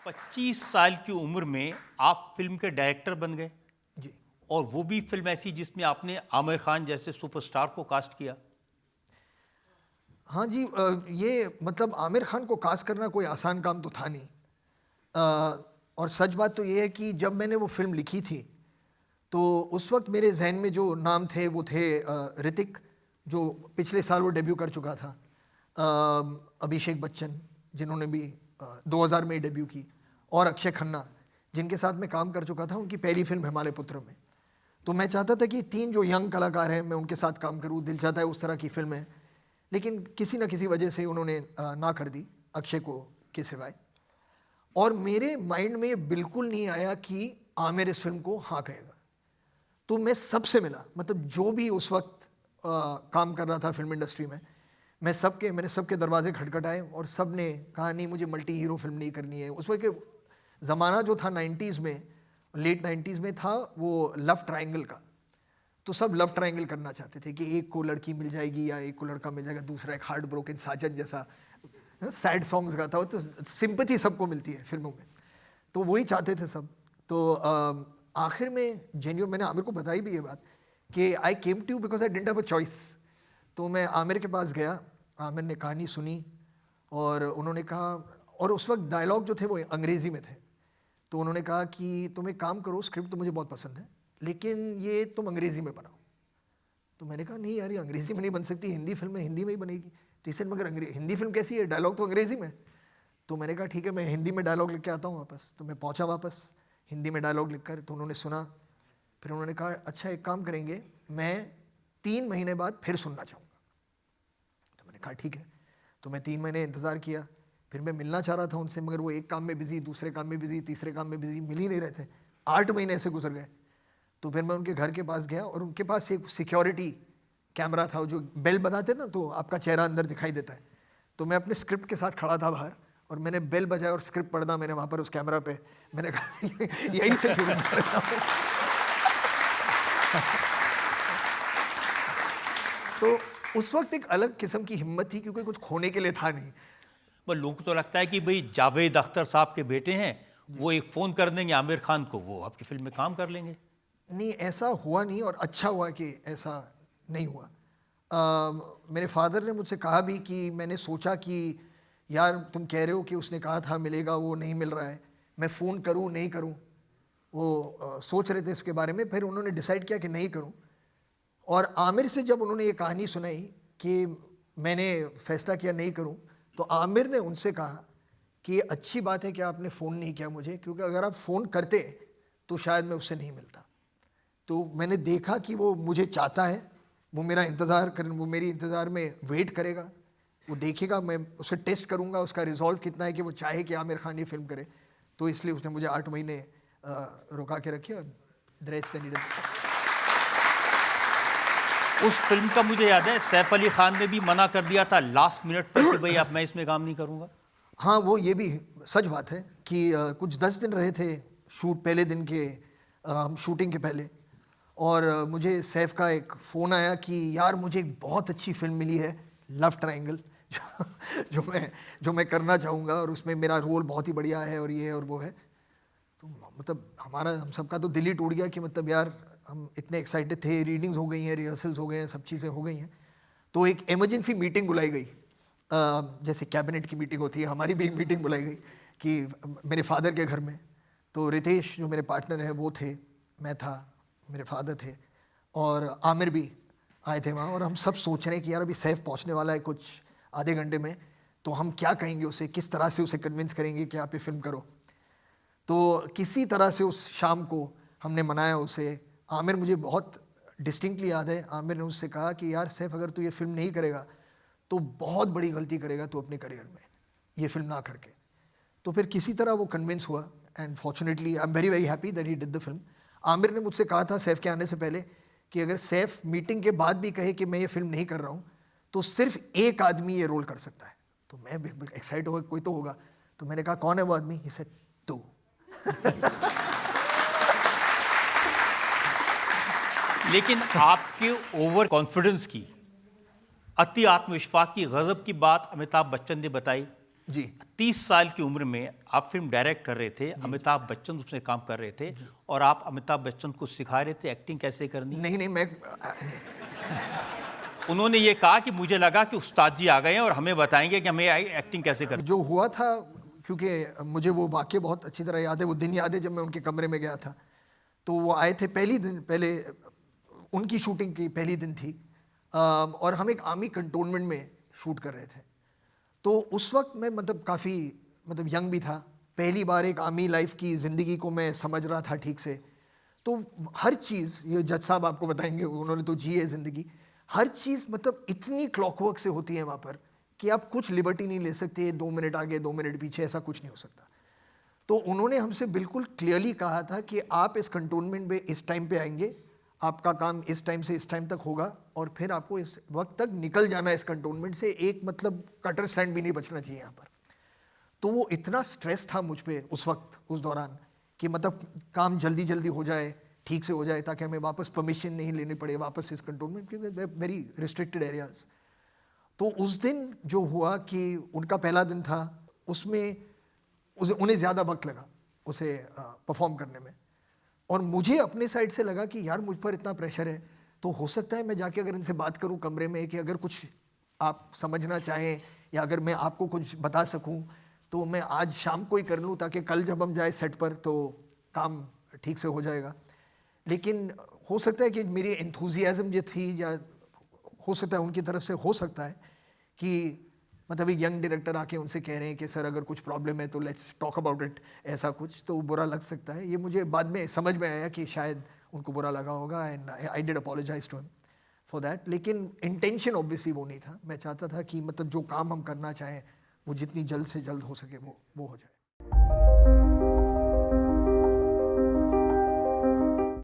25 साल की उम्र में आप फिल्म के डायरेक्टर बन गए जी। और वो भी फिल्म ऐसी जिसमें आपने आमिर खान जैसे सुपरस्टार को कास्ट किया। हाँ जी, ये मतलब आमिर खान को कास्ट करना कोई आसान काम तो था नहीं। और सच बात तो ये है कि जब मैंने वो फिल्म लिखी थी तो उस वक्त मेरे जहन में जो नाम थे वो थे ऋतिक, जो पिछले साल वो डेब्यू कर चुका था, अभिषेक बच्चन जिन्होंने भी 2000 में डेब्यू की, और अक्षय खन्ना जिनके साथ मैं काम कर चुका था उनकी पहली फिल्म हिमालय पुत्र में। तो मैं चाहता था कि 3 जो यंग कलाकार हैं मैं उनके साथ काम करूं, दिल चाहता है उस तरह की फिल्म है, लेकिन किसी न किसी वजह से उन्होंने ना कर दी अक्षय को के सिवाय। और मेरे माइंड में बिल्कुल नहीं आया कि आमिर इस फिल्म को हाँ कहेगा। तो मैं सबसे मिला, मतलब जो भी उस वक्त काम कर रहा था फिल्म इंडस्ट्री में, मैंने सबके दरवाजे खटखटाए और सब ने कहा नहीं मुझे मल्टी हीरो फिल्म नहीं करनी है। उस वक्त के ज़माना जो था 90s में, लेट 90s में था वो लव ट्रायंगल का। तो सब लव ट्रायंगल करना चाहते थे कि एक को लड़की मिल जाएगी या एक को लड़का मिल जाएगा, दूसरा एक हार्ट ब्रोकन साजन जैसा सैड सॉन्ग्स गाता हो, तो सिंपैथी सबको मिलती है फिल्मों में, तो वही चाहते थे सब। तो आखिर में जेन्युइन मैंने आमिर को बताई भी ये बात कि I came to you because I didn't have a choice. तो मैं आमिर के पास गया, आमिर ने कहानी सुनी और उन्होंने कहा, और उस वक्त डायलॉग जो थे वो अंग्रेज़ी में थे, तो उन्होंने कहा कि तुम एक काम करो, स्क्रिप्ट तो मुझे बहुत पसंद है लेकिन ये तुम अंग्रेज़ी में बनाओ। तो मैंने कहा नहीं यार, ये अंग्रेज़ी में नहीं बन सकती, हिंदी फिल्म है, हिंदी में ही बनेगी। तो इसे मगर हिंदी फिल्म कैसी है, डायलॉग तो अंग्रेज़ी में। तो मैंने कहा ठीक है, मैं हिंदी में डायलॉग लिख के आता हूँ वापस। तो मैं पहुँचा वापस हिंदी में डायलॉग लिख कर, तो उन्होंने सुना। फिर उन्होंने कहा अच्छा एक काम करेंगे, मैं 3 महीने बाद फिर सुनना चाहूँगा। तो मैंने कहा ठीक है। तो मैं 3 महीने इंतज़ार किया। फिर मैं मिलना चाह रहा था उनसे, मगर वो एक काम में बिज़ी, दूसरे काम में बिज़ी, तीसरे काम में बिज़ी, मिल ही नहीं रहे थे। 8 महीने ऐसे गुजर गए। तो फिर मैं उनके घर के पास गया और उनके पास एक सिक्योरिटी कैमरा था, जो बेल बजाते ना तो आपका चेहरा अंदर दिखाई देता है। तो मैं अपने स्क्रिप्ट के साथ खड़ा था बाहर और मैंने बेल बजाया और स्क्रिप्ट पढ़ना मैंने वहाँ पर उस कैमरा पे। मैंने कहा यहीं से शुरू करता हूँ। तो उस वक्त एक अलग किस्म की हिम्मत थी क्योंकि कुछ खोने के लिए था नहीं। पर लोगों को तो लगता है कि भाई जावेद अख्तर साहब के बेटे हैं, वो एक फ़ोन कर देंगे आमिर खान को, वो आपकी फिल्म में काम कर लेंगे। नहीं, ऐसा हुआ नहीं और अच्छा हुआ कि ऐसा नहीं हुआ। मेरे फादर ने मुझसे कहा भी कि मैंने सोचा कि यार तुम कह रहे हो कि उसने कहा था मिलेगा, वो नहीं मिल रहा है, मैं फ़ोन करूं नहीं करूं। वो सोच रहे थे इसके बारे में, फिर उन्होंने डिसाइड किया कि नहीं करूं। और आमिर से जब उन्होंने ये कहानी सुनाई कि मैंने फ़ैसला किया नहीं करूं, तो आमिर ने उनसे कहा कि ये अच्छी बात है कि आपने फ़ोन नहीं किया मुझे, क्योंकि अगर आप फ़ोन करते तो शायद मैं उससे नहीं मिलता। तो मैंने देखा कि वो मुझे चाहता है, वो मेरा इंतज़ार कर, वो मेरी इंतज़ार में वेट करेगा, वो देखेगा, मैं उसे टेस्ट करूँगा उसका रिजॉल्व कितना है कि वो चाहे कि आमिर खान ये फिल्म करे। तो इसलिए उसने मुझे 8 महीने रुका के रखे और द रेस्ट एंड उस फिल्म का मुझे याद है सैफ अली खान ने भी मना कर दिया था लास्ट मिनट पर कि भाई अब मैं इसमें काम नहीं करूँगा। हाँ, वो ये भी सच बात है कि कुछ 10 दिन रहे थे शूट, पहले दिन के शूटिंग के पहले, और मुझे सैफ का एक फ़ोन आया कि यार मुझे एक बहुत अच्छी फिल्म मिली है लव ट्रायंगल, जो मैं करना चाहूँगा और उसमें मेरा रोल बहुत ही बढ़िया है और ये है और वो है। तो मतलब हम सबका तो दिल ही टूट गया कि मतलब यार हम इतने एक्साइटेड थे, रीडिंग्स हो गई हैं, रिहर्सल्स हो गए हैं, सब चीज़ें हो गई हैं। तो एक इमरजेंसी मीटिंग बुलाई गई, जैसे कैबिनेट की मीटिंग होती है, हमारी भी एक मीटिंग बुलाई गई कि मेरे फादर के घर में। तो रितेश जो मेरे पार्टनर हैं वो थे, मैं था, मेरे फादर थे और आमिर भी आए थे वहाँ। और हम सब सोच रहे हैं कि यार अभी सैफ पहुँचने वाला है कुछ आधे घंटे में, तो हम क्या कहेंगे उसे, किस तरह से उसे कन्विंस करेंगे कि आप ये फिल्म करो। तो किसी तरह से उस शाम को हमने मनाया उसे। आमिर, मुझे बहुत डिस्टिंक्टली याद है, आमिर ने उससे कहा कि यार सैफ अगर तू ये फिल्म नहीं करेगा तो बहुत बड़ी गलती करेगा तू अपने करियर में, ये फिल्म ना करके। तो फिर किसी तरह वो कन्विंस हुआ and fortunately I am very very happy that he did the film. Aamir ने मुझसे कहा था सैफ के आने से पहले कि अगर सैफ मीटिंग के बाद भी कहे कि मैं ये फिल्म नहीं कर रहा हूँ तो सिर्फ एक आदमी ये रोल कर सकता है। तो मैं एक्साइट हो, कोई तो होगा। तो मैंने कहा कौन है वो आदमी? ही सेड तू। लेकिन आपके ओवर कॉन्फिडेंस की, अति आत्मविश्वास की, गजब की बात अमिताभ बच्चन ने बताई जी 30 साल की उम्र में आप फिल्म डायरेक्ट कर रहे थे, अमिताभ बच्चन उसमें काम कर रहे थे और आप अमिताभ बच्चन को सिखा रहे थे एक्टिंग कैसे करनी। नहीं नहीं, मैं उन्होंने ये कहा कि मुझे लगा कि उस्ताद जी आ गए हैं और हमें बताएंगे कि हमें एक्टिंग कैसे करनी। जो हुआ था, क्योंकि मुझे वो वाक़या बहुत अच्छी तरह याद है, वो दिन याद है जब मैं उनके कमरे में गया था। तो वो आए थे पहले उनकी शूटिंग की पहली दिन थी, और हम एक आर्मी कंटोनमेंट में शूट कर रहे थे। तो उस वक्त मैं मतलब काफ़ी यंग भी था, पहली बार एक आर्मी लाइफ की ज़िंदगी को मैं समझ रहा था ठीक से। तो हर चीज़, ये जज साहब आपको बताएंगे, उन्होंने तो जी है ज़िंदगी, हर चीज़ इतनी क्लॉकवर्क से होती है वहाँ पर कि आप कुछ लिबर्टी नहीं ले सकते, 2 मिनट आगे 2 मिनट पीछे, ऐसा कुछ नहीं हो सकता। तो उन्होंने हमसे बिल्कुल क्लियरली कहा था कि आप इस कंटोनमेंट में इस टाइम पे आएंगे, आपका काम इस टाइम से इस टाइम तक होगा और फिर आपको इस वक्त तक निकल जाना है इस कंटोनमेंट से, एक कटर स्टैंड भी नहीं बचना चाहिए यहाँ पर। तो वो इतना स्ट्रेस था मुझ पे उस वक्त, उस दौरान, कि काम जल्दी जल्दी हो जाए, ठीक से हो जाए, ताकि हमें वापस परमिशन नहीं लेनी पड़े वापस इस कंटोनमेंट, क्योंकि वेरी रिस्ट्रिक्टेड एरियाज। तो उस दिन जो हुआ कि उनका पहला दिन था, उसमें उन्हें ज़्यादा वक्त लगा उसे परफॉर्म करने में, और मुझे अपने साइड से लगा कि यार मुझ पर इतना प्रेशर है, तो हो सकता है मैं जाके अगर इनसे बात करूं कमरे में कि अगर कुछ आप समझना चाहें या अगर मैं आपको कुछ बता सकूं तो मैं आज शाम को ही कर लूं, ताकि कल जब हम जाए सेट पर तो काम ठीक से हो जाएगा। लेकिन हो सकता है कि मेरी एंथुजियाज्म जो थी, या हो सकता है उनकी तरफ से हो सकता है कि एक यंग डायरेक्टर आके उनसे कह रहे हैं कि सर अगर कुछ प्रॉब्लम है तो लेट्स टॉक अबाउट इट, ऐसा कुछ, तो बुरा लग सकता है। ये मुझे बाद में समझ में आया कि शायद उनको बुरा लगा होगा, and I did apologise to him for that. लेकिन इंटेंशन ऑब्वियसली वो नहीं था। मैं चाहता था कि जो काम हम करना चाहें वो जितनी जल्द से जल्द हो सके वो हो जाए।